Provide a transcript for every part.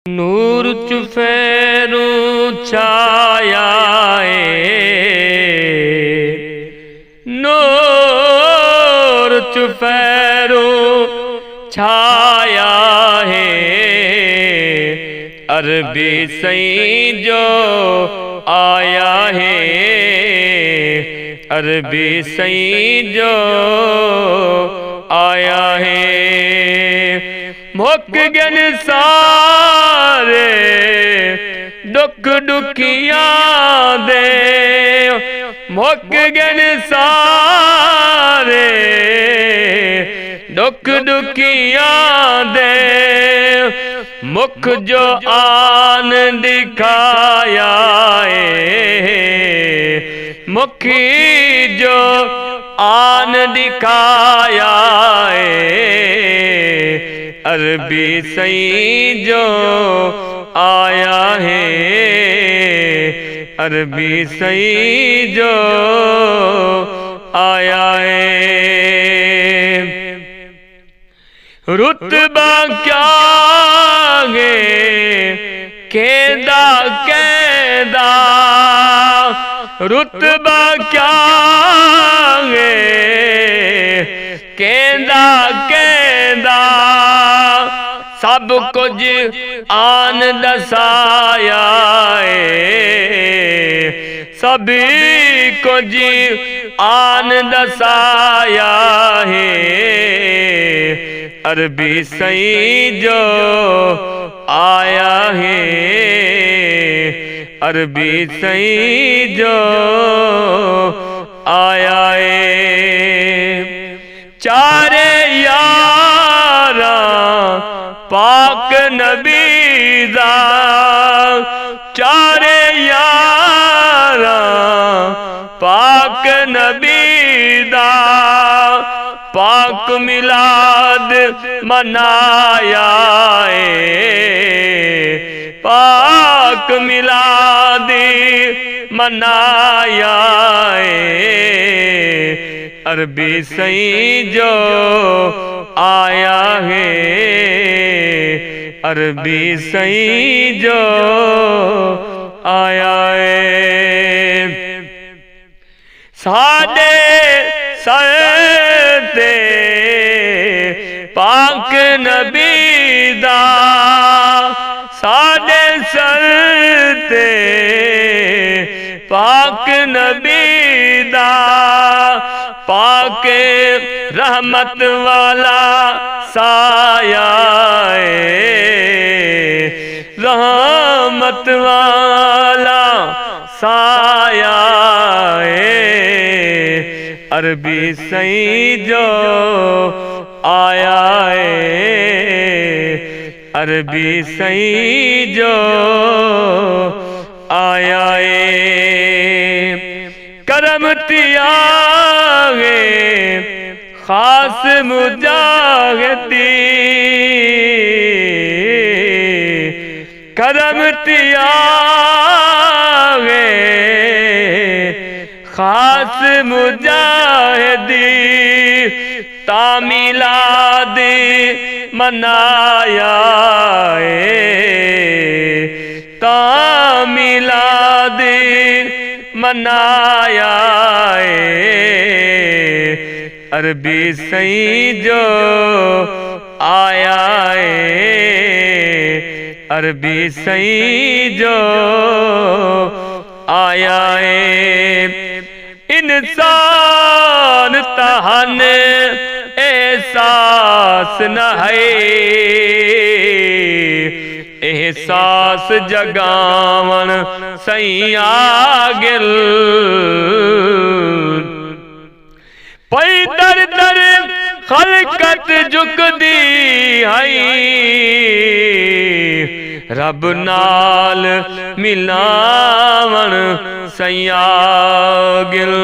नूर चुफेरू छाया नूर चुफेरू छाया है। अरबी सई जो आया है, अरबी सई जो आया है। मुक गन सारे दुख दुखिया दे, मुक गन सारे दुख दुखिया दे। मुख जो आन दिखाया है, मुखी जो आन दिखाया है। अरबी सई जो आया है, अरबी सई जो आया है। रुतबा क्या गे केदा केदा, रुतबा क्या गे केदा केदा। सब कुछ आन दसाया है, सभी कुछ आन दसाया है। अरबी सई जो आया है, अरबी सई जो आया है। चारे यारा पाक नबी दा, चारे यारा पाक नबी दा। पाक मिलाद मनाया है, पाक मिलाद मनाया है। अरबी सई जो आया है, अरबी सई जो आया है। सादे सरते पाक नबी दा, सादे सरते पाक नबी दा। पाक रहमत वाला साया है, रहमत वाला साया है। अरबी सई जो आया है, अरबी सई जो आया है। करम तियागे खास मुजाहिदी, करम तियागे खास मुजाहिदी। तामिलाद मनाया है, तामिलाद मनाया है। अरबी सई जो आया है, अरबी सई जो आया है। इंसान तहन एहसास न है, एहसास जगावन सैया गिल। पई दर दर खलकत झुकदी है, रब नाल मिलावन सैया गिल।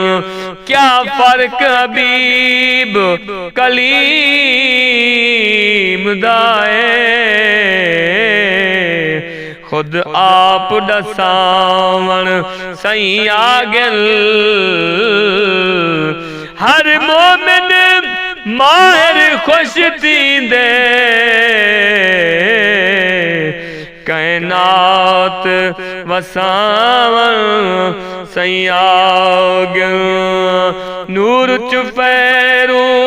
क्या फर्क हबीब कलीम दाए, खुद आप दसावन सैया गिल। हर मोमिन माहिर खुश थींदे, वसावन सयागिल नूर चुपैरों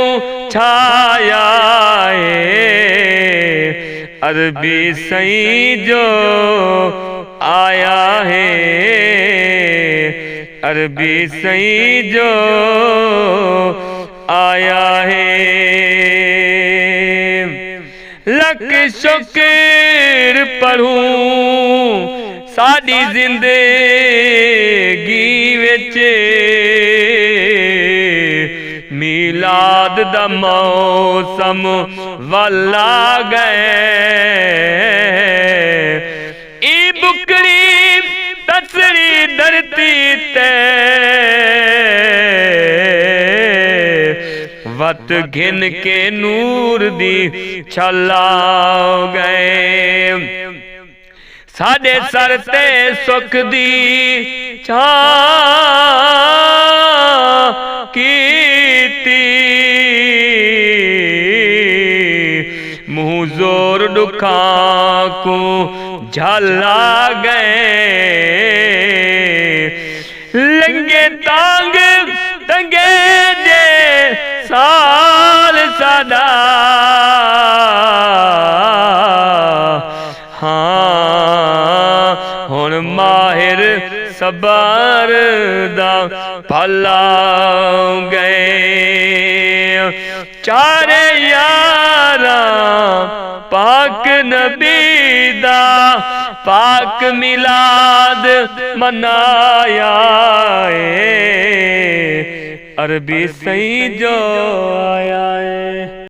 छाया है अरबी सई जो आया है अरबी सई जो आया है लख शुक्र पढ़ूं साडी जिंदगी विच मीलाद दा मौसम वाला गए ई बुकड़ी तसरी धरती ते वत घिन के नूर दी छला गए साडे सर ते सुख दी छां कीती मुँह जोर दुखा को झला गए लंगे तांग तंगे जे साल सादा हाँ हुण माहिर सबर दा भला गए चारे यारा पाक नबी दा पाक मिलाद मनाया अरबी सई जो आया है।